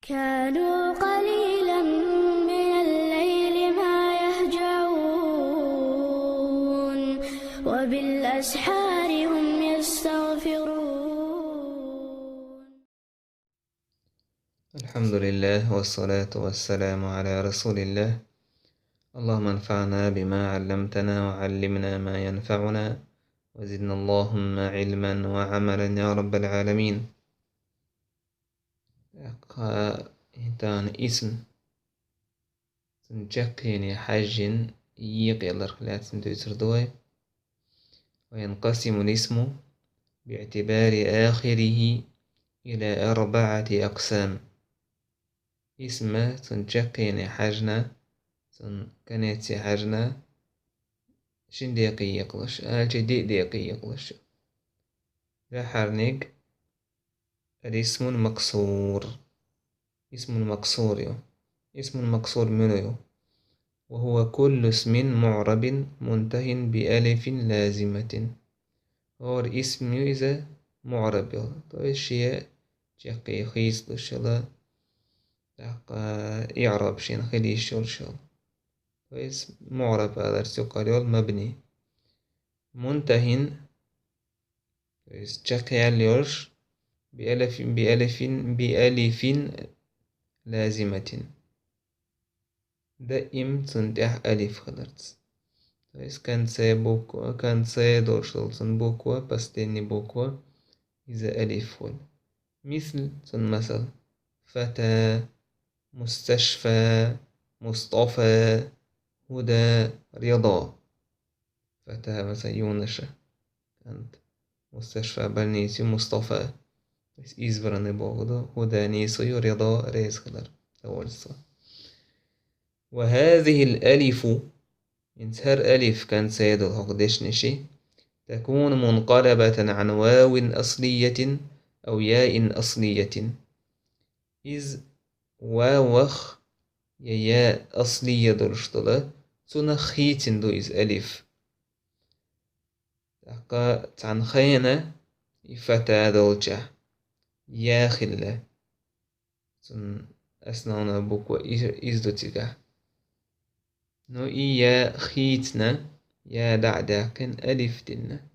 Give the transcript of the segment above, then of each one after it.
كانوا قليلا من الليل ما يهجعون وبالأسحار هم يستغفرون. الحمد لله والصلاة والسلام على رسول الله. اللهم انفعنا بما علمتنا وعلمنا ما ينفعنا وزدنا اللهم علما وعملا يا رب العالمين. إنتان اسم تنجقين حج يقل رخلات دوي، وينقسم الاسم باعتبار آخره إلى 4 أقسام. اسم تنجقين حجنا كانت حجنا شن دقيقة يقلش دقيقة يقلش لا حرنق الاسم المقصور. اسم المقصور اسم المقصور منه، وهو كل اسم معرب منتهٍ بألف لازمة. هو اسم إذا معرب شيء جاقي خيس لشلا إعراب شين خليش شل اسم معرب هذا السقال مبني منتهٍ جاقي بألف لازمة. دائم تنتح ألف خلرت كان سي دوشلسن بوكوا بستيني بوكوا إذا ألف فول مثل فتى، مستشفى، مصطفى، هدى، رضا. فتى مثلا يونشة كانت مستشفى بلنيسي مصطفى بس إزبرني بوغدو هدى نيسو رضا ريز خلر أول صح. وهذه الألف انتهر ألف كان سيد الهقدش نشي تكون منقلبة عن واو أصلية أو ياء أصلية. إذ واوخ ياء أصلية درشتلا تنخيتن دو إذ ألف تان خينا يفتا دولجة يا خلة تن أسنانا بوكو إزدو تيجا نو إيا خيتنا يا دعدا كان ألف دنا.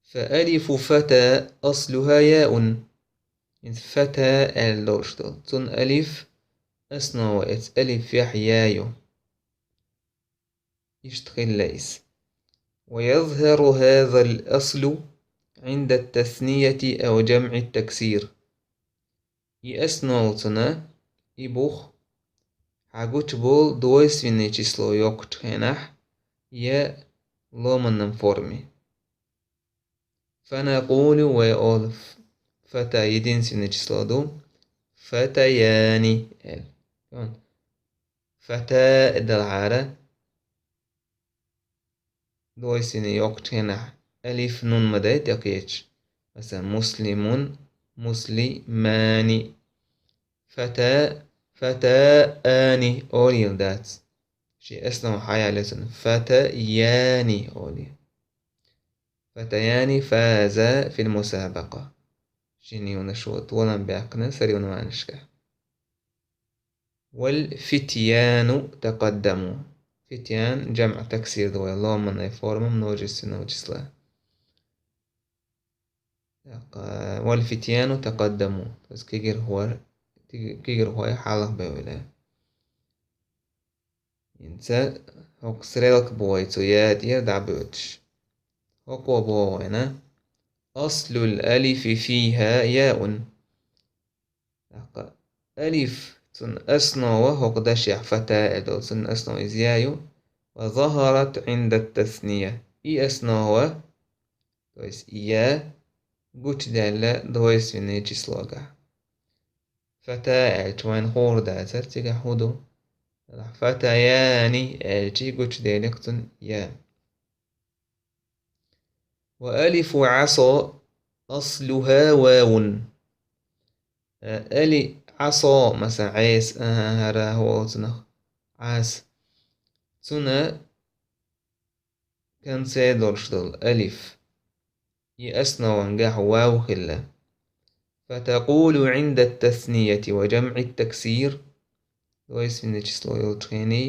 فألف فتى أصلها ياء فتى اللوشتل تن ألف أسنا وإت ألف يحيايو يشتغل ليس. ويظهر هذا الأصل عند التثنية أو جمع التكسير. يأسنا وتنا يبوخ حاجوت بول دويس فيني تشسلو يوكت هناح يا لومن فورمي. فنقول ويأولف فتى يدين سيني تشسلو دو فتياني فتى الدلعارة دويس فيني يوكت هناح ألف نون مدايت يقيتش مثلا مسلم مسلمان فتى فتااني أولي ذات شيء أسلم حياة لسن فتياني أولي فتياني فازا في المسابقة شيني ونشوة طولا بأقنا سريون ما نشكه. والفتيان تقدموا فتيان جمع تكسير دوي الله من يفورم من وجه السنة وجسلا. والفتيان تقدموا بس كيجر هو حالة بولا ينسى هوك سريلك بويتو يا دير دعبوتش هوكو بوينا أصل الألف فيها ياء. ألف تن أسنو وهوك دشع فتاة إدو تن أسنو إزيايو وظهرت عند التثنية إي أسنو هو دويس إيا قوش دالا دويس في نيجي سلوغا فتاة ألتوين خور داتر تيجا حودو فتياني ألتي قوش دالكتن يا. وألف عصا أصلها واو. ألي عصا مثلا عيس هرا هو تنخ عاس تنا كان سيدور شدل ألف يأسنا وانجاح واو خلا. فتقول عند التثنية وجمع التكسير doisvinne číslo je určený,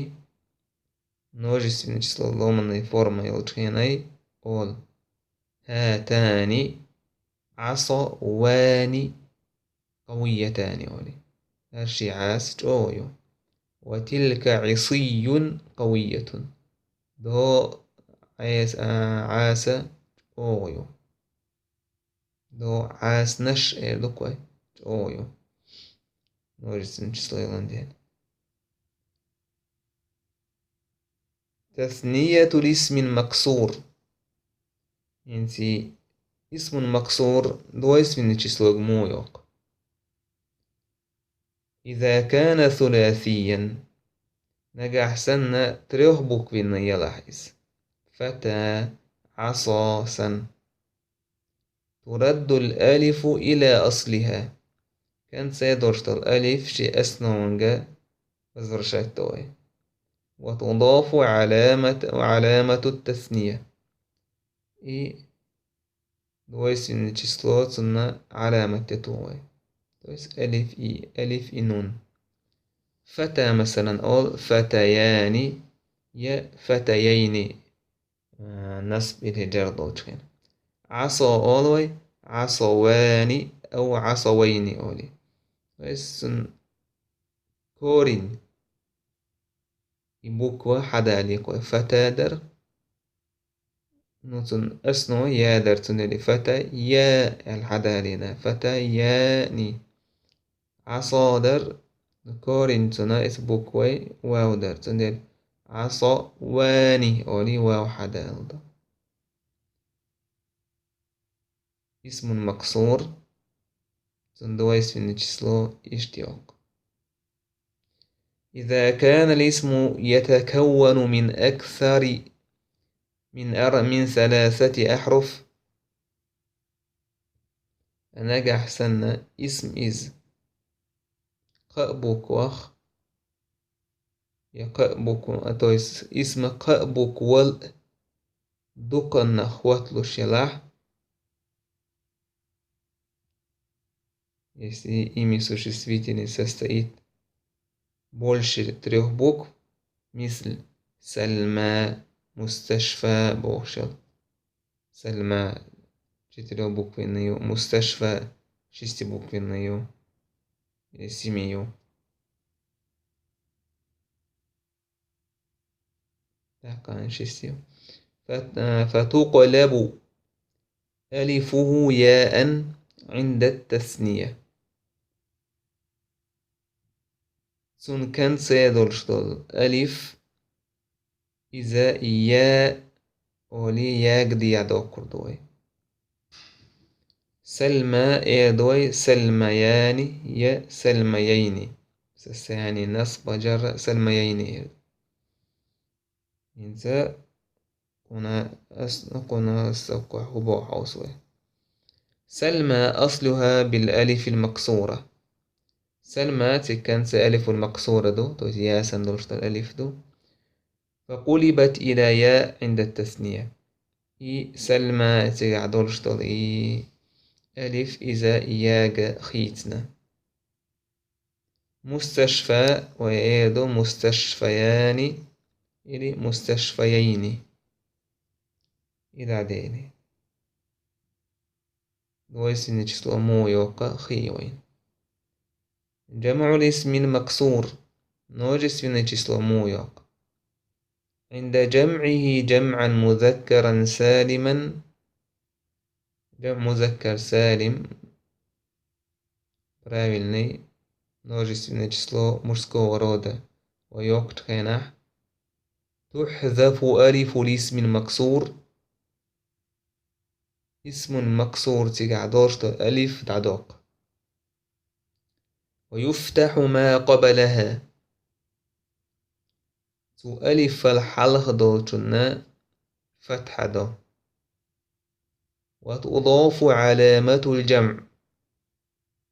množstvenné číslo lomenej forma je určenej od هاتان عصوان قويتان أولي هرشي عاس جويو وتلك عصي قوية دو عاس جويو دو عاس نش دوكوي جويو نورجسن تشليلاندين تثنية الاسم مكسور يعني اسم مكسور دو اسم تشلوج مويوك إذا كان ثلاثيا نجح سنة تريهبك بين يلاحظ فتى عصاسا ترد الألف إلى أصلها كان سيدرشت الألف شي أسنونجا وزرشتوي وتضاف علامة التثنية دويس إن تشسلوت سنة علامة تتوي دويس ألف نون فتى مثلا أول فتيان يا فتيين نصب الهجار دوتشين عصا أولوي عصوان أو عصوين أولي دويس كورين يبوكوا حدا ليكوا فتادر نوتن أسنو يا درتن لفتى يا الحدا لنا فتى ياني عصادر كورين تنا إسبوكوي واو درتن عصا واني أولي واو حدا اسم مكسور تندويس في نجسلو اشتياق إذا كان الاسم يتكون من أكثر من 3 أحرف نجح سنة اسم إز قأبوك وخ يقأبوك أتويس اسم قأبوك وال دقن أخوات شلاح если ими существительный состоит больше 3 букв, مثل سلمى مستشفى بوشل سلمى 4-буквенную مستشفى 6-буквенную семью فتقلب ألفه ياء عند التثنية سن كان سيدرشتل ألف إذا يا أولي ياجدي يدوكر دوي سلمى إيدوي سلميان يا سلميين سيعني نصب جر سلميين إنسا كنا سوكا هبو حوصوي سلمى أصلها بالألف المكسورة سلمى تكن ألف المكسورة دو يا سندرشت الألف دو فقلبت إلى ياء عند التثنية سلمى تقعدرشت ألف إذا ياج خيتنا مستشفى ويدو مستشفيان إلي مستشفيين إلى عديني دويس نجسلو مو يوقع خيوين جمع الاسم المكسور نوجس نجسلو مو يوقع عند جمعه جمعا مذكرا سالما جمع مذكر سالم правильный множественное число мужского рода ويوقع خينح تحذف ألف الاسم المكسور اسم مكسور تقعدوش ألف تعدوق ويفتح ما قبلها ألف الحلق دوتنا فتح دو وتضاف علامة الجمع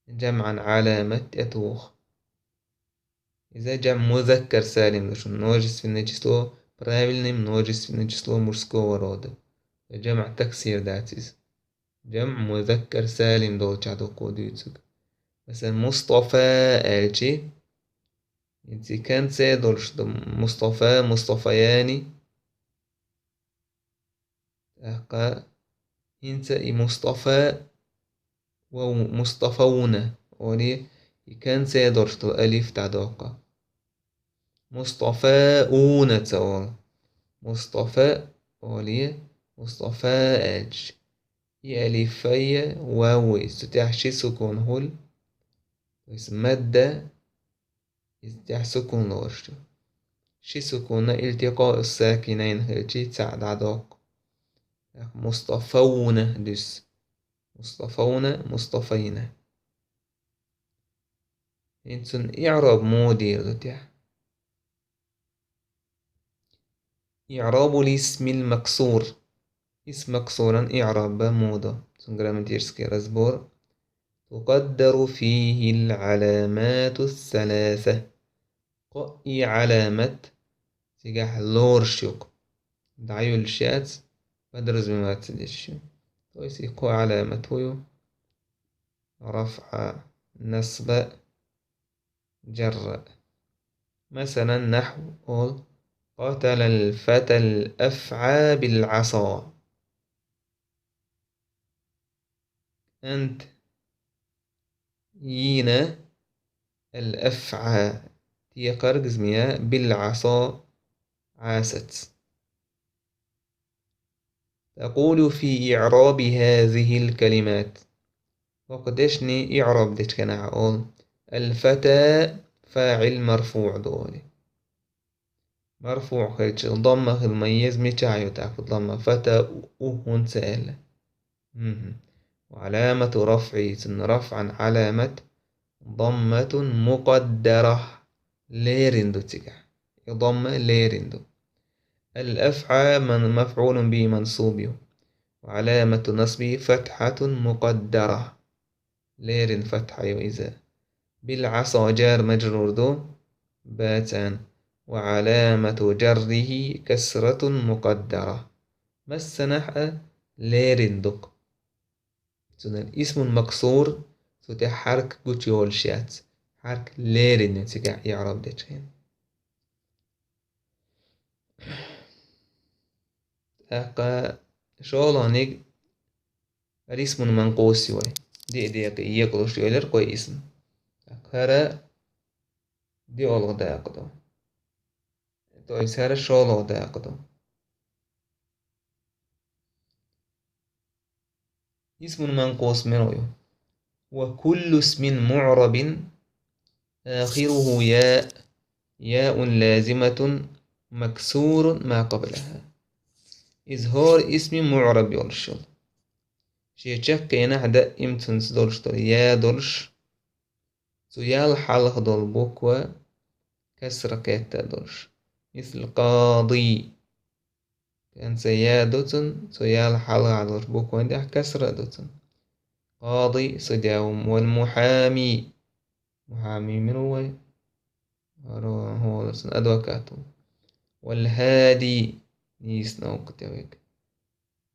جمعا علامة يتوخ إذا جمع مذكر سالم множественное число правильное множественное число мужского рода جمع تكسير داتيز جمع مذكر سالم دول تعدو قوديتك مثلا مصطفى ألشي انتي كانت سيدولش مصطفى مصطفياني أقا انت مصطفى ومصطفون ولي كان سيدولش ألف تعدوقا مصطفى تول مصطفى ولي مصطفى ألش ألفية واو استتحشي سكون هول مادة استتح سكون لورشتو شي سكون التقاء الساكنين هلتي تساعد عدوق مصطفون دس مصطفون مصطفين انتن إعراب مودير دتيح إعراب الاسم المكسور اسم مكسورا إعراب موضة سنجرامتيرسكي رزبور تقدر فيه العلامات الثلاثة قئي علامة تجاه لورشيوك دعيو الشات بدرز بما تدش ويسيقو علامة رفع نصب جر مثلا نحو قول قتل الفتى الأفعى بالعصا أنت يينا الأفعى تيقرق زميا بالعصا عاست تقول في إعراب هذه الكلمات وقدشني إعراب ديش كان أقول الفتى فاعل مرفوع دولي مرفوع خلش ضمة الميز متاعيو تعرف ضمة فتى أهون سأل وعلامة رفعي سن رفعا علامة ضمة مقدرة ليرندو تيجا ضمة ليرندو الأفعى من مفعول به منصوب وعلامة نصبه فتحة مقدرة ليرن فتحة إذا بالعصا جار مجرور دو باتان وعلامة جره كسرة مقدرة مسنح ليرن دوك سنن اسم مكسور ستي حرك قوتيول شات حرك ليرن تيجا يعرب ديتشين أقا شغلانيك الاسم منقوص وي دي يقلوش يولر قوي اسم هرا دي أولغ داقدو تويس هرا شغلو داقدو اسم منقوص منويو وكل اسم معرب آخره ياء لازمة مكسور ما قبلها إظهار اسم معرب يولشل شي تشكينا هدا امتنس دولش يا دولش سيال حلق دول بوكوا كسر كيتا دولش مثل قاضي كان سيادة سيال حلق دولش بوكوا عندها كسر دوتن قاضي سجاوم والمحامي محامي من هو أدوكاتو والهادي نيسنا كتابك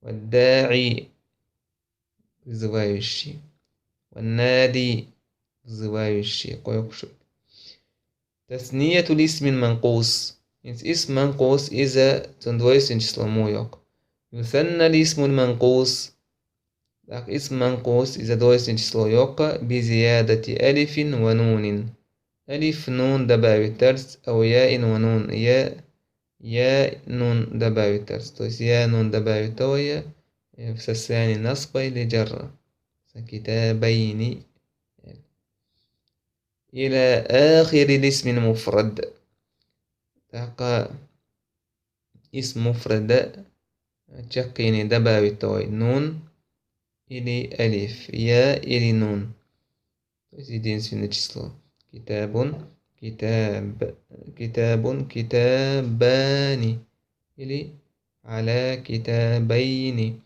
والداعي زوايشي والنادي زوايشي قويكشو تثنية الاسم المنقوص اسم منقوص إذا تندويس انشسلمو يوك يثنى الاسم المنقوص اسم منقوص إذا دويس انشسلو يوك بزيادة ألف ونون ألف نون دباوي ترس أو ياء ونون يا نون دباوي ترس تويس يا نون دباوي تويا فساني نصبي لجر كتابين إلى آخر الاسم المفرد تلقى اسم مفرد تشقيني دباوي توي نون إلي ألف يا إلي نون تزيدين سنجسلو كتاب كتابان إلي على كتابين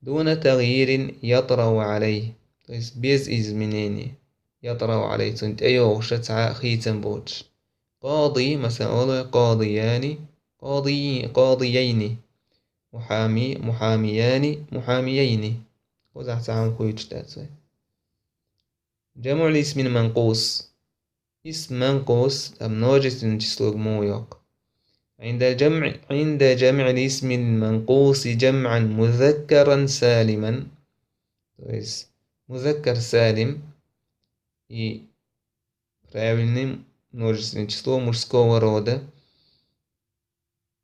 دون تغيير يطرأ عليه بيز إزمنيني يطرأ عليه سنت أيوه شتع خيتن بوتش قاضي مثلا قاضيان قاضيين محامي محاميان محاميين وزع تعاون خويتش تاتسوي. جمع الاسم المنقوص. اسم منقوص أمنوجس نجسلوغ مويوق. عند جمع الاسم المنقوص جمعا مذكرا سالما. مذكر سالم i pravilnim množstvenim čислom muškoga roda.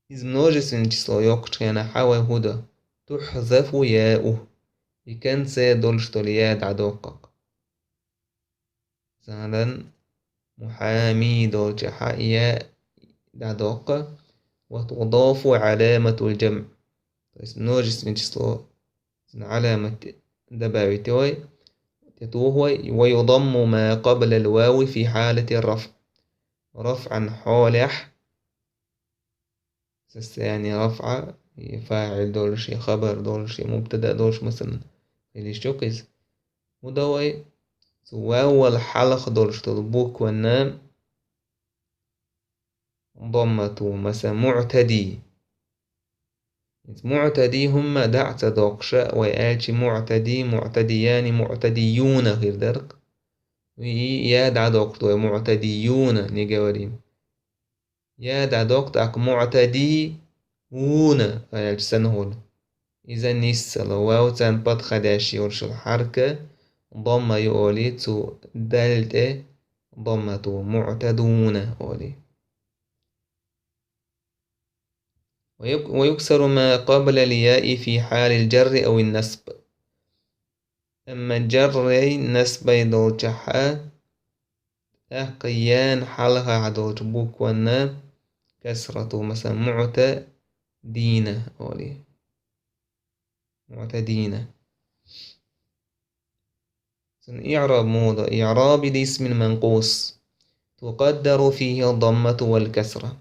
Iz množstvenim čislo يقشنا حوا هدى تحذف ياؤه يكن سيدل شتوليات عدوقق. مثلا محامي دول جحا ياء عدوقق وتضاف علامة الجمع. množstvenim čislo علامة دباوتوي تتوه ويضم ما قبل الواو في حالة الرفع رفعا حالح. يعني رفع فاعل دولش خبر دولش مبتدأ دولش مثلا اللي شوكيز ودوي واو الحلق دولش تضبوك والنام ضمته مثلا معتدي. معتدي هم دعت دوقشاء ويأتي معتدي معتديان معتديون غير درق يا دع دوقت معتديون نيجوريم يا دع دوقت أك معتدي ونا سنهول. إذا نيس لواو تان باد خداشي ورش الحركة ضمة يولي تو دالت ضمة معتدون أولي. ويكسر ما قبل الياء في حال الجر أو النسب. أما الجر نسب يدول جحا أقيان حالها عدول جبوك والنام كسرة مثلا معتدين أولي معتدين. إعراب موضة إعراب الاسم المنقوص تقدر فيه الضمة والكسرة.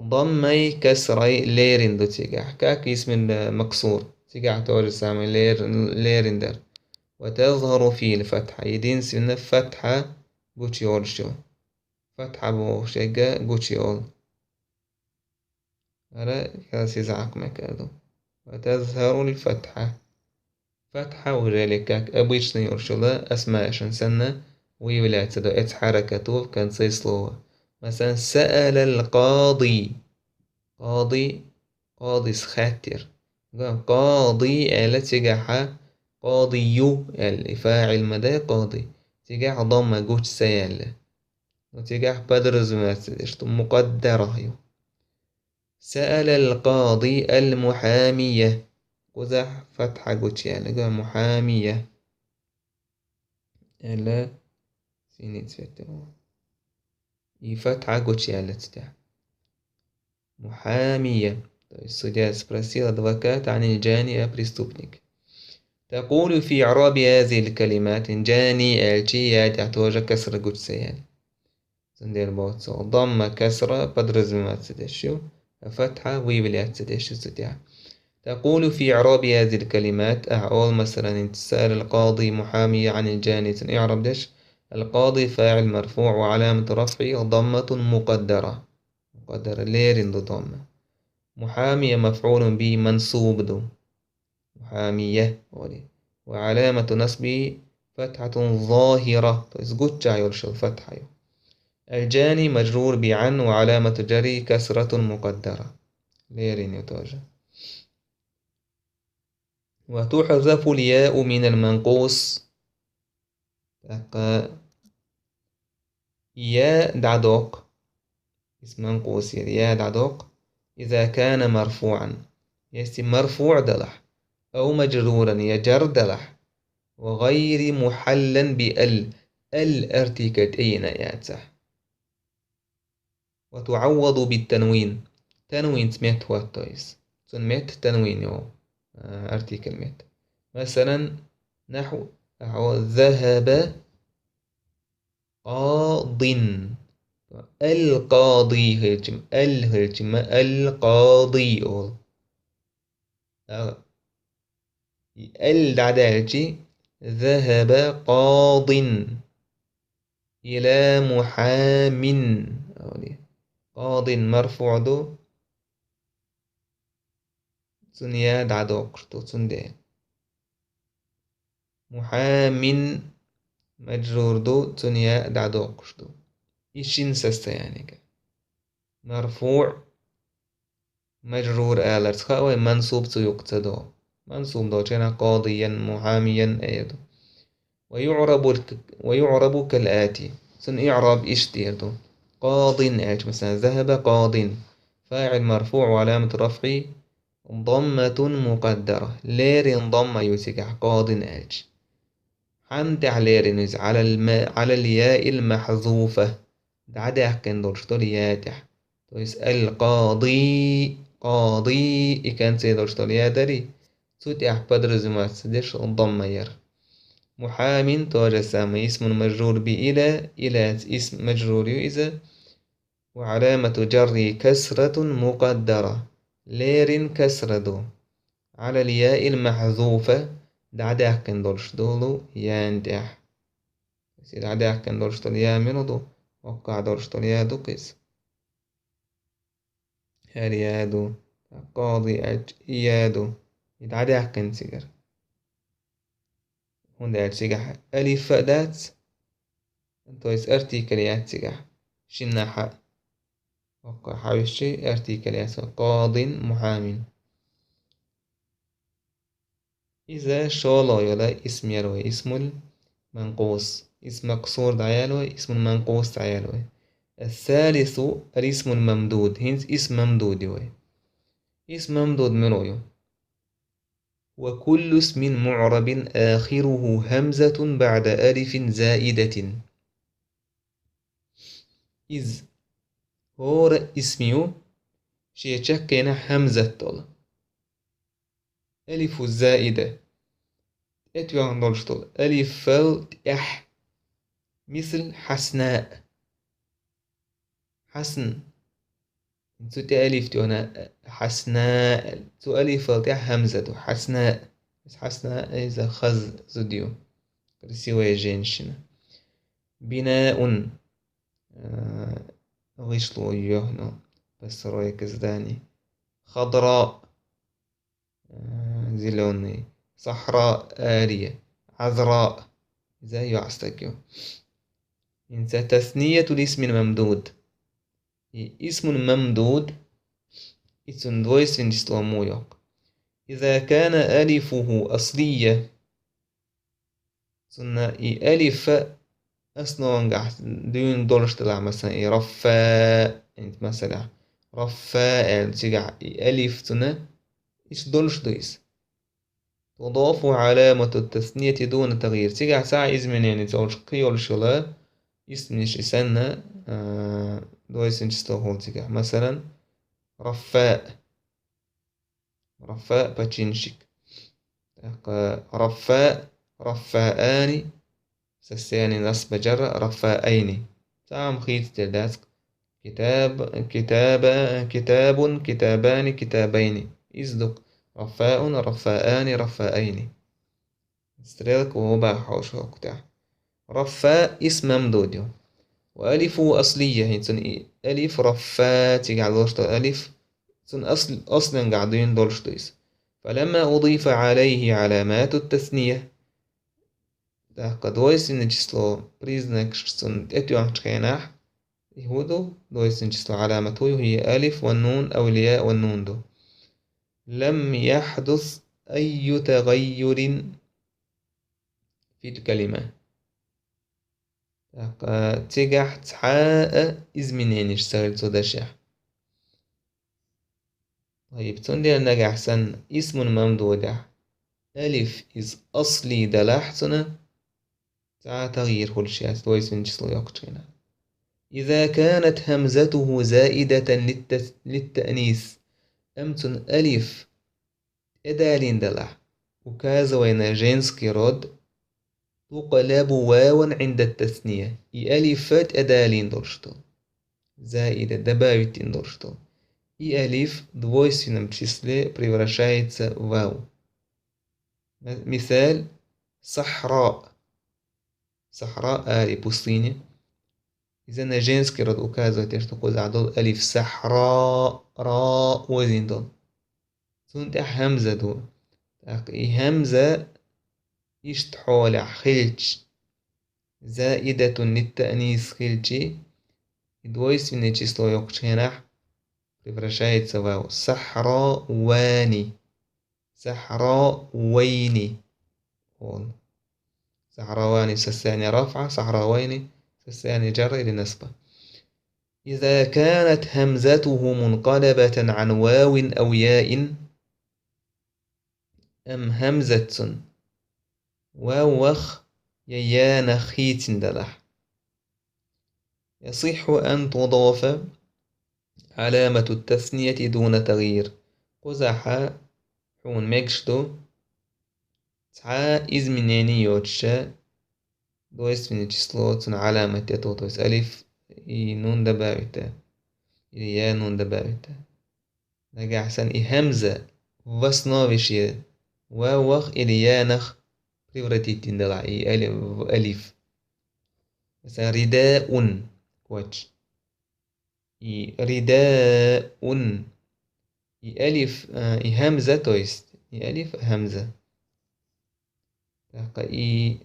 ضمي كسري ليرين دو تيجح كاك اسم المكسور تيجح توري سامي ليرين در وتظهر فيه الفتحة يدين سن فتحة بوتيول شو فتحة بوشيجا بوتيول هذا كاسي زعق مكادو وتظهر الفتحة فتحة وذلك أبويش يرشلا أسماء شنسنة ويولات تدو إت حركته كان سيسلوه. مثلا سأل القاضي قاضي سخاتر قاضي آلة تجاحة قاضي الفاعل مدى قاضي تجاح ضم جوش سيال وتجاح بدرز مقدرة. سأل القاضي المحامية قزح فتحة جوش يعني محامية إلا سينيت فتحة يفتحة جوش يعني محامية. судья спросил адвоката عن الجاني преступник. تقول في إعراب هذه الكلمات جاني الجي تحتوج كسر جوتسيان سندير بوتسو ضم كسرة بدرز ما تسدشو فتحة ويبليات تسدشو سديا. تقول في إعراب هذه الكلمات أعول مثلا انتسال القاضي محامي عن الجاني إعراب دش القاضي فاعل مرفوع وعلامة رفعه ضمة مقدرة ليرين ضمة. محامية مفعول به منصوب دو محامية وعلامة نصبه فتحة ظاهرة تسقط يرش الفتحة. الجاني مجرور بعن وعلامة جري كسرة مقدرة ليرين يتوجه. وتحذف الياء من المنقوص يا دعدوق اسم منقوص يا دعدوق إذا كان مرفوعا يسم مرفوع دلح أو مجرورا يجر دلح وغير محلا بأل الارتكت أين ياتح. وتعوض بالتنوين تنوين سميت واتويس سميت تنوين يو ارتكل ميت. مثلا نحو ذهب قاض القاضي هرجم القاضي أول العدالة ذهب قاض إلى محام قاض مرفوع دو سنيا دعدو قرطو سندين محام مجرور دو تنيا دعدو قشدو إشين سستا يعني مرفوع مجرور آلرت خاوي منصوب تيقتدو منصوب دو جنا قاضيا محاميا أيدو ويعرب كالآتي سن إعراب إيش ديردو قاض آج مثلا ذهب قاض فاعل مرفوع وعلامة رفعه ضمة مقدرة لير ضمة يسكح قاض آج حمد على على الياء المحذوفة دعده كان دورشتول ياتح تويس القاضي قاضي إكان سي دورشتول يادري سوتيح بدر زمات سدش الضمة ير محام توجه سامي اسم مجرور إلى اسم مجرور إذا وعلامة جر كسرة مقدرة لير كسر دو على الياء المحذوفة دعده كان دورشتولو ياندح سيد عداح كان دورشتول يا منودو وقع دورشتول يا دوكس هريادو قاضي إيادو يتعداح كان سيجر هون داعت سيجح ألف فأدات انتويس أرتيكليات سيجح شناحة وقع حوشي أرتيكليات قاض محام إذا شالا يلا اسم يلوي اسم المنقوص اسم مقصور دعيالوي اسم المنقوص دعيالوي الثالث الاسم الممدود هنز اسم ممدود يوي اسم ممدود منويو وكل اسم معرب آخره همزة بعد ألف زائدة إذ هور اسميو شيء شكينا همزة طول ألف الزائدة اتوى عندولش طول ألف فل إح مثل حسناء حسن تو ألف تونا حسناء تو ألف فل همزة حسناء بس حسناء إذا خز زديو كرسيوي جينشنا بناء غيشلو يهنو بس روي كزداني خضراء زلوني صحراء آرية عذراء زي عستكيو إنسى تثنية الاسم الممدود اسم ممدود اسم دويس نسلامو يق إذا كان ألفه أصلية سنة ألف أصلا دون دولش تلع مثلا رفاء انت مثلا رفاء تيجع ألف سنة إيش دولش دويس تضاف علامة التثنية دون تغيير تيجع ساعة إزمن يعني تقولش قيول شلا اسمش إسنة دويس نشتغل تيجع مثلا رفاء رفاء باتشينشيك رفاء رفاءان سسياني نصب جر رفاءين تعم خيط تلداسك كتاب كتابان كتابين إزدق رفاء رفاءان رفاءين استريلك وهو باحوش وقتها رفاء اسم ممدود وألف أصلية يعني ألف رفاء تيجعل دوشت ألف سن أصلا قاعدين دولشتيس فلما أضيف عليه علامات التثنية قد دويسن جسلو بريزنك سن اتيوان تخيناح يهودو دويسن جسلو علامته هي ألف والنون أو الياء والنون دو لم يحدث أي تغير في الكلمة تيجح تحاء إزمنين اشتغل تدشح طيب تندي أنك أحسن اسم ممدود ألف إز أصلي دلحسنة تاع تغيير كل شيء تويس من جسلو يقتشينا إذا كانت همزته زائدة للتأنيث أمتن ألف إدالين دلح وكذا وين جينسكي رود تقلب واوا عند التثنية ألفات أدالين درشتو زائدة دباوتين درشتو ألف двойственном числе превращается в вау. مثال صحراء صحراء آري пустыня. إذا на женский род указывает, что قزعدول ألف صحراء راء وزين دول. سنت همزة دول. همزة يشتحول خلج زائدة للتأنيث خلجي دويس من число يقشينح превращается в صحراواني صحراويني هون صحراواني سساني رفعة صحراويني سساني جر لنسبة. إذا كانت همزته منقلبة عن واو أو ياء أم همزة واوخ يا نخيت دلح يصح أن تضاف علامة التثنية دون تغيير قزح حون ميكشتو تسعى إزمنيني يوتشا دو اسمني تشسلوت علامة يتوتوس ألف نون دباوتا إلي يا نون دباوتا نجا حسن همزة وصناوشي واوخ إلي يا نخ بريورتي تندلع ألف مثلا رداء كواتش رداء ألف همزة تويست ألف همزة تلقى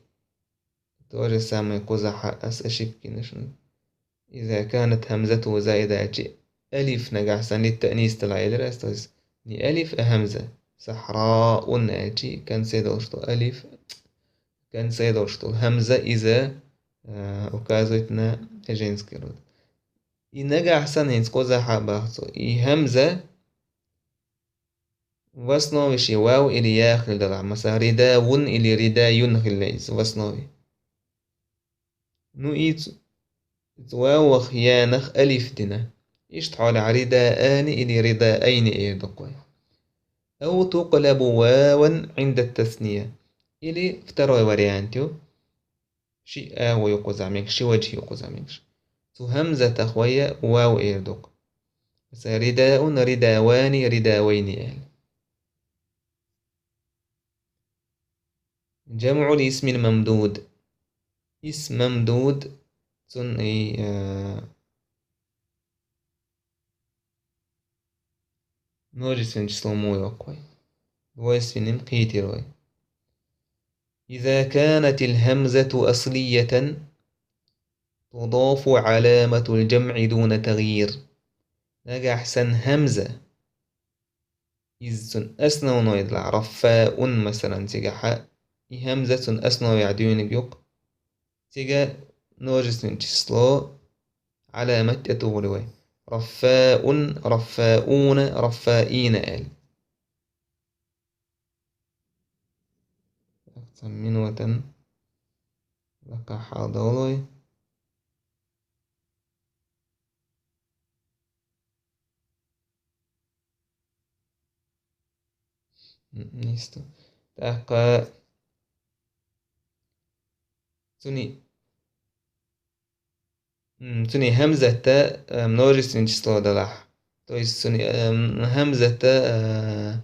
توجه سامي قزح أشيب كنشن إذا كانت همزته زائدة أجي ألف نجح سن للتأنيس تلع يدرس تويست ألف همزة صحراء أجي كان سيدوشتو ألف كان سيدوشتو همزة إذا وكازوتنا أجينس كيرود نجح أحسن هنس قزح بحثو همزة وصنوي شي واو إلي ياخل دلع مثلا رداء إلي رداء ينخل ليس وصنوي نوئيت واو خيانخ ألف دنا يشتحول رداءان إلي رداءين إيدقوي أو تقلب واوا عند التثنية إلي افتروا وريانتيو شي آو يقوزعميك شي وجه يقوزعميكش تو همزة أخويا واو إيدق مثلا رداء رداوان رداوين إيل جمع الاسم الممدود اسم ممدود تن نوجس من جسلمو يوكوي ويس من قيتي روي إذا كانت الهمزة أصلية تضاف علامة الجمع دون تغيير نجا أحسن همزة إذن أسنى ونويدلع رفاء مثلا تجا همزة أسنى يعديون بيوق تيجا نوجس من جسلو علامة يتولوي رفاء رفاؤون رفائين آل منوة لك حاضولوي نيستو تاقا توني همزة تا منورس نجسلو دلح تويس توني همزة تا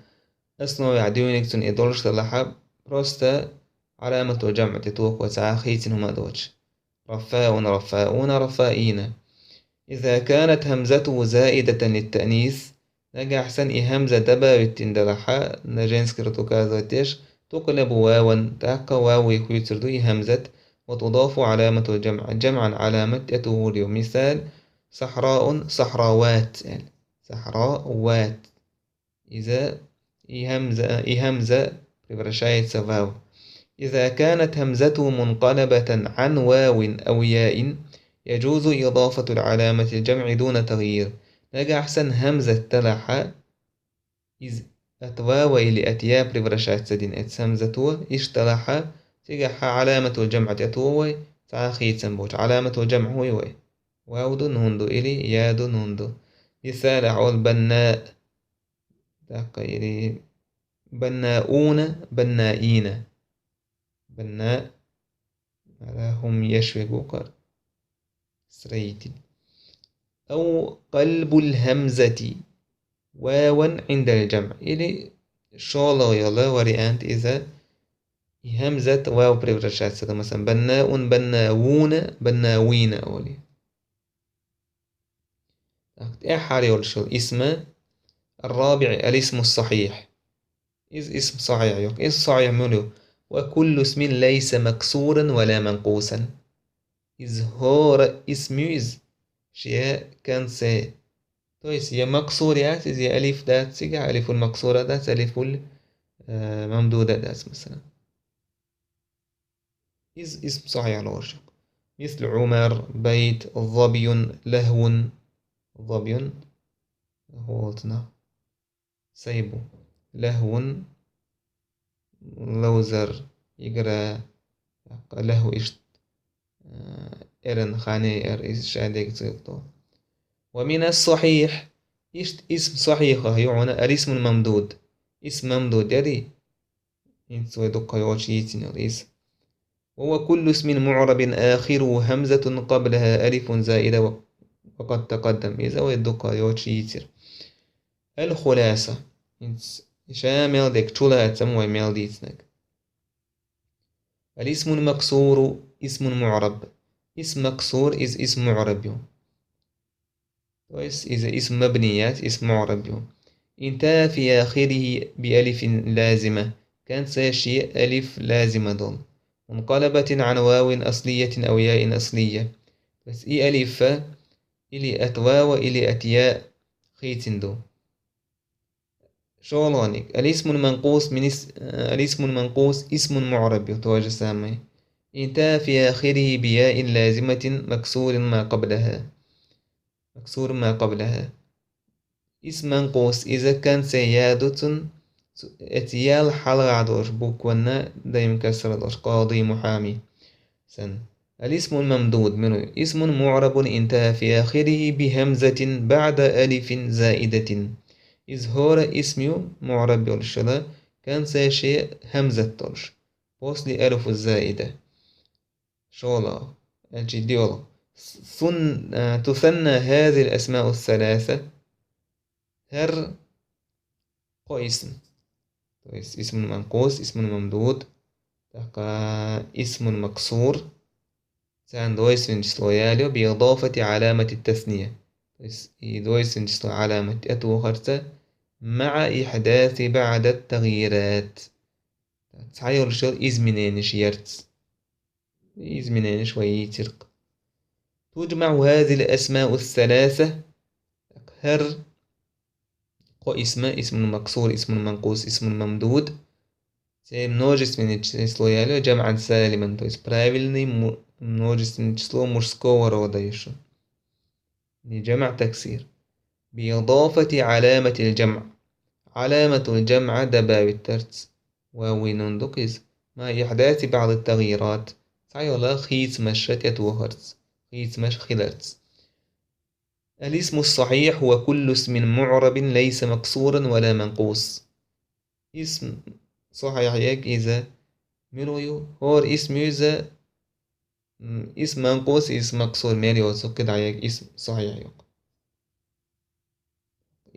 أصنو يعديونك توني إدولش دلحب بروستا علامة الجمع تتوق وتعاخيتن هما دوش رفاء رفاؤون رفائين إذا كانت همزته زائدة للتأنيث نجا أحسن همزة دبا بالتندلحة نجنس كرتو كازوتيش تقلب واوا تاقا واو يكويتردو همزة وتضاف علامة الجمع جمعا علامة يتولي مثال صحراء صحراوات يعني صحراوات إذا همزة برشاية سفاو إذا كانت همزته منقلبة عن واو أو ياء يجوز إضافة العلامة الجمع دون تغيير نجا أحسن همزة تلحة إذ أتواو إلي أتيا برشاية سدين إتس همزتو إشتلحة تجح علامة الجمع تتوي تعاخيت سنبوش علامة الجمع هو واو هندو إلي ياد هندو مثال عول بناء إلي بناؤون بنائين بناء على هم يشوي بوكر سريت أو قلب الهمزة واوا عند الجمع إلي شالا يلا وريانت إذا همزة واو بريفرشات سدا مثلا بناء بناوون بناوين أولي إحاري والشو اسم الرابع الاسم الصحيح إذ اسم صحيح يوك اسم صحيح ملو وكل اسم ليس مكسورا ولا منقوسا. إظهار اسم شيء كان سي تويس يا مكسور يا ألف دات سيجا ألف المكسورة دات ألف الممدودة دات مثلا اسم صحيح على وجه مثل عمر بيت ظبي لهو ظبي هو سيبو لهو لوزر يقرأ له إيش إرن خاني إيش شاديك تيقطو. ومن الصحيح إيش اسم صحيحة يعني الاسم الممدود اسم ممدود يدي إنسو يدق يوشيتين الاسم. وهو كل اسم معرب آخره همزة قبلها ألف زائدة وقد تقدم إذا ويدق يوشيتر. الخلاصة شامل ديك تشولا تسموه ميل ديتنك. الاسم المكسور اسم معرب اسم مكسور اسم معرب يوم. كويس إذا اسم مبنيات اسم معرب يوم. انتهى في آخره بألف لازمة كانت ساشي ألف لازمة دون منقلبة عن واو أصلية أو ياء أصلية بس ألف إلي أتواو إلي أتياء خيتن دو شغلانك. الاسم المنقوص الاسم المنقوص اسم معرب يتواجه سامي انتهى في آخره بياء لازمة مكسور ما قبلها اسم منقوص إذا كان سيادة اتيال حلقة دوش بوكونا دايم كسر دوش قاضي محامي سن. الاسم الممدود منه اسم معرب انتهى في آخره بهمزة بعد ألف زائدة. إظهار اسم معرب يولشلا كان سيشي همزة تولش بوصل ألف الزائدة شولا الجديولا تثنى هذه الأسماء الثلاثة هر اسم اسم منقوص اسم ممدود اسم مكسور سان دويسن جسلوياليو بإضافة علامة التثنية دويسن جسلو علامة أتوخرت مع إحداث بعد التغييرات تحير شغل إزمنين شيرت إزمنين شوي ترق. تجمع هذه الأسماء الثلاثة هر اسم مكسور اسم منقوص اسم ممدود množstveni číslo جمعا سالما то есть правильный множественное число мужского рода еще جمع تكسير بإضافة علامة الجمع. علامة الجمع دباب الترتس واوين دقيز مع إحداث بعض التغييرات سعيولا خيت مشت يتوهرتس خيت مش خلرتس. الاسم الصحيح هو كل اسم معرب ليس مكسورا ولا منقوص. اسم صحيح يك إذا مرويو هور اسم إذا اسم منقوص اسم مكسور مالي وسكد عيك اسم صحيح يك.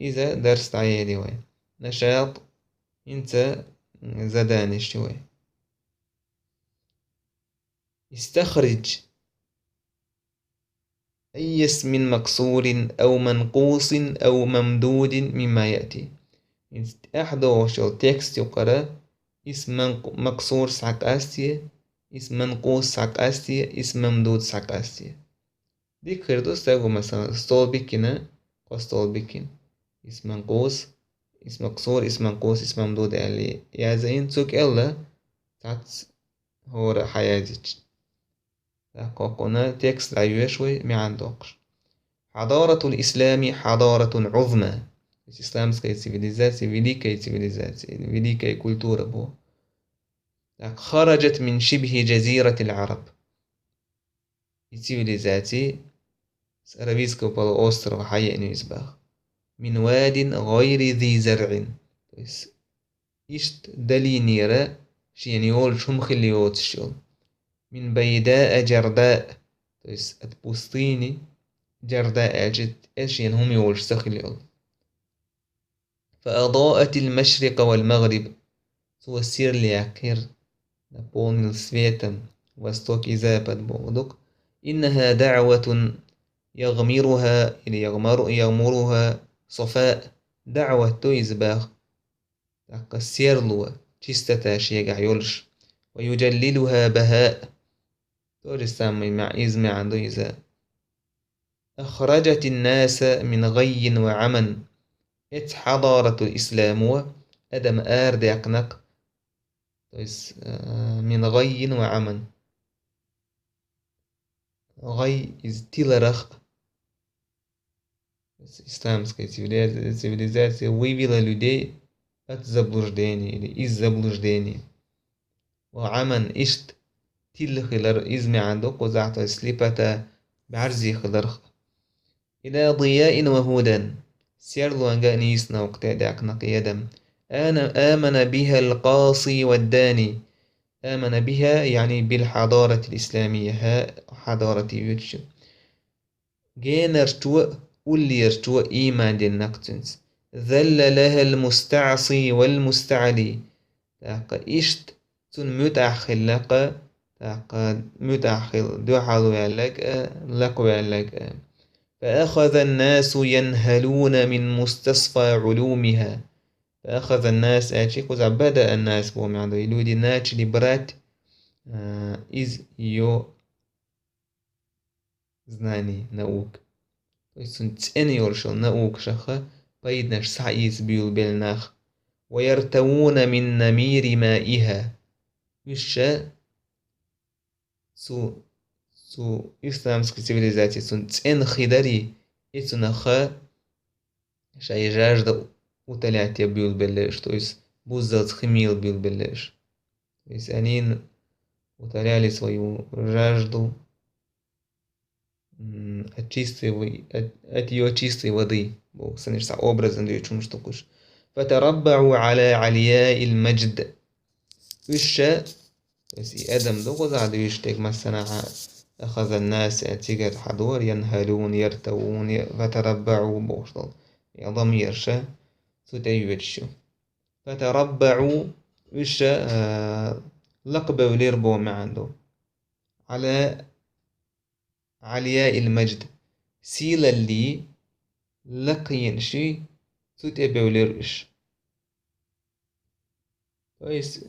إذا درست عيالي وين نشاط انت زداني شوي. استخرج أي اسم مكسور أو منقوص أو ممدود مما يأتي. أحدو شو تكست يقرأ اسم مكسور ساق أستية اسم منقوص ساق أستية اسم ممدود ساق أستية. دي كردو ساقو مثلا ستول بكنا قستول بكين اسم منقوص اسم مكسور اسم منقوص اسم ممدود اللي يا زين تسوك إلا تات هو حياتك قوقنا تكست عيوة شوي ما عندوقش. حضارة الإسلام حضارة عظمى. Islamska cywilizacja, wielkiej cywilizacji, wielkiej kultury było. Tak, خرجت من شبه جزيرة العرب. cywilizacji z arabijskiego półwyspu حقيقي يسبق. من واد غير ذي زرع. To jest إشت دلينيرة شيء يقول شو مخليوت الشغل. من بيداء جرداء. To jest od pustyni جرداء جد إيش يعني هم يقول استخليول. فأضاءت المشرق والمغرب سوى السير ليعكر نبون السفيتم وستوك إزابة بودك. إنها دعوة يغمرها صفاء دعوة تويزباغ السير لوا تشستتا شيقع يولش ويجللها بهاء. تورستان مع إزمع عنده إذا أخرجت الناس من غي وعمن حضارة الإسلام أدم ديقنق من غي وعمن. غي is تلرخ islamska civilizacija wivila людей от заблуждений или из заблуждений. وعمن إشت تل خلر إزمي عندك وزعت سليبتا بعرزي خلرخ إلى ضياء وهدى سيرلو أنجاني يسنا وقتادعك نقيدم. أنا آمن بها القاصي والداني. آمن بها يعني بالحضارة الإسلامية. ها حضارة يوتش جينرتو وليرتو إيمان دي النقتنس ذل لها المستعصي والمستعلي. تاق إشت تن متأخل لقى تاق متأخل دو حالو يعلق لقو يعلق. فأخذ الناس ينهلون من مستصفى علومها. فأخذ الناس أشيكوز بدأ الناس بوم عنده يلودي ناتش لبرات إز يو знание наук. То есть он ценёршил наук шаха поиднаш саиз бил бельнах ويرتوون من نمير مائها. وشا سو إسلامسك цивилизации سون цен خدري إتنخا شاي жажда утолять бил белеш. То есть бузалц хмил бил белеш. То есть они утоляли свою жажду от ее чистой воды. Бог станешься образом ее чум штукуш. فتربعوا على علياء المجد. وشا то есть и Адам دوغو زعد ويشتك مثلا أخذ الناس أتيجر حضور ينهلون يرتوون فتربعوا بوشتل يا ضمير شا ستيوتشو. فتربعوا وشا لقبوا ليربو ما عنده على علياء المجد سيلا اللي لقين شي تتبعوا ليرش. كويس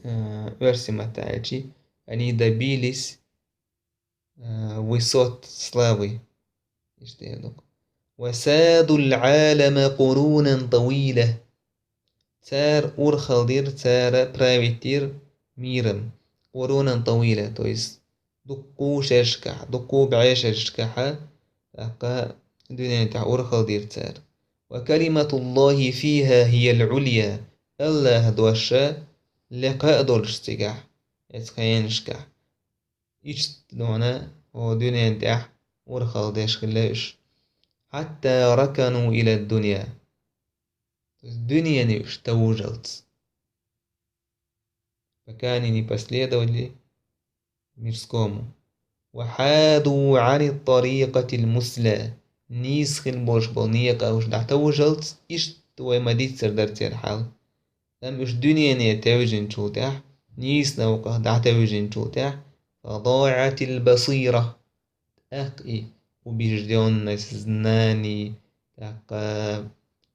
ورسمة تاعتي أني دبيلس وصوت سلاوي يشتهدوك. وسادوا العالم قرونا طويلة. تار أورخالدير تار براويتير ميرم قرونا طويلة. تويس دقو شرشكح دقو بعيش شرشكحة أقا الدنيا تاع أورخالدير تار. وكلمة الله فيها هي العليا. الله دوشا لقاء دولشتكح يتخينشكح يشتدونا ودنيا تاع أورخالديش خلاش حتى ركنوا إلى الدنيا. الدنيا نيش توجلت فكانني بسليدا ولي ميرسكومو. وحادوا عن الطريقة المثلى. نيسخن بوش بلنيقة وش دع توجلت إشت ومديت سردرتي الحال. أم إش دنيا ني توجن شوتاح نيس نوقه دع توجن شوتاح. فضاعت البصيرة أقي وبيجدون نسزناني تاقا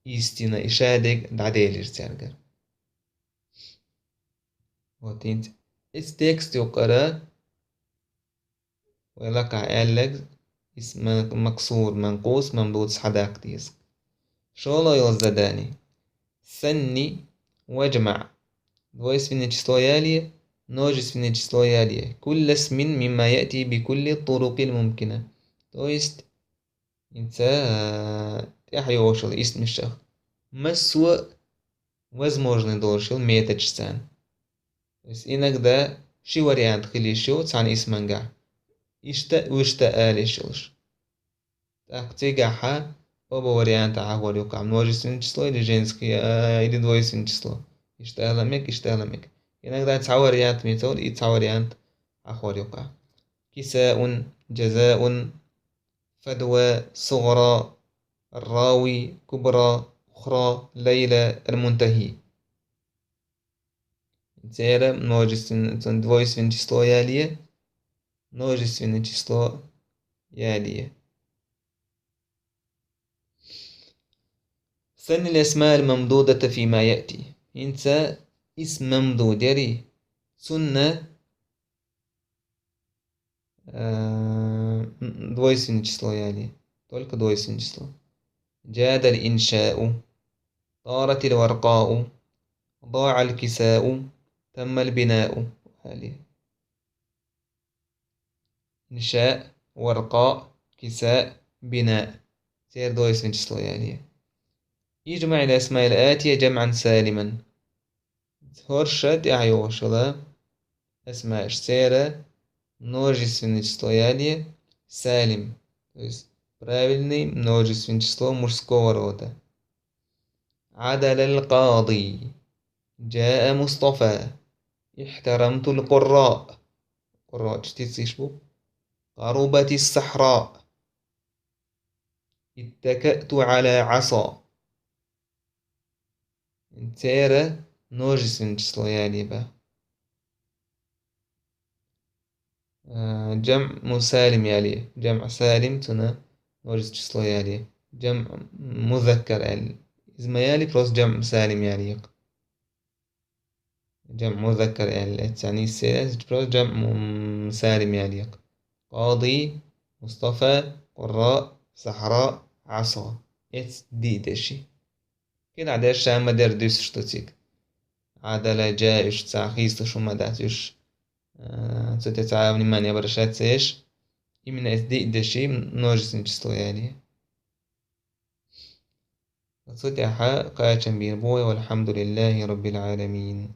إستينا إشادك دعديلر تارجر. وتنت التكست يقرأ ويلقى قالك اسم مكسور منقوص ممدود حداك ديسك شولا يلزداني ثني واجمع двое число يالي множественное число يالي كل اسم مما يأتي بكل الطرق الممكنة. то есть انت تحيوشل اسم الشخص مسوى возможный должен меточцан. То есть иногда ши вариант хилишо цан исманга ишта واشتا آليشلش так тигаха оба варианта агор юка множественное число или женское или двойственное число اشتغلمك. иногда تسع вариант ميتول и تسع вариант агор юка. كساء جزاء فدوى صغرى الراوي كبرى أخرى ليلى المنتهي. Цера множественное двойственное число ялия множественное число ялия. ثني الأسماء الممدودة فيما يأتي. إنت اسم ممدود يري سنة dvojstveno číslo يعني toliko dvojstveno číslo. جاد الإنشاء، طارت الورقاء، ضاع الكساء، تم البناء. هذه إنشاء، ورقاء، كساء، بناء. سير dvojstveno číslo يعني. يجمع الأسماء الآتية جمعا سالما. Horšat ajošala اسمها سيرة множественное число يعني салим, то есть правильный множественное число мужского рода. عدل القاضي، جاء مصطفى، احترمت القراء. قراء تشتيشبو. قربت الصحراء، اتكأت على عصا. سيرة множественное число يعني بقى. جمع مسالم يعني جمع سالم تنا множественное число يعني جمع مذكر يعني إذا يالي بروس جمع سالم يعني جمع مذكر يعني سيرة بروس جمع سالم يعني قاضي، مصطفى، قراء، صحراء، عصا. اتس دي دشي كده عداش شاما در دوس شتوتيك عدالة جايش تساخيص شو ما داتوش تتعاوني ماني برشات سيش именно это شيء множественное число يعني. صوتي قاعد بيربوي والحمد لله رب العالمين.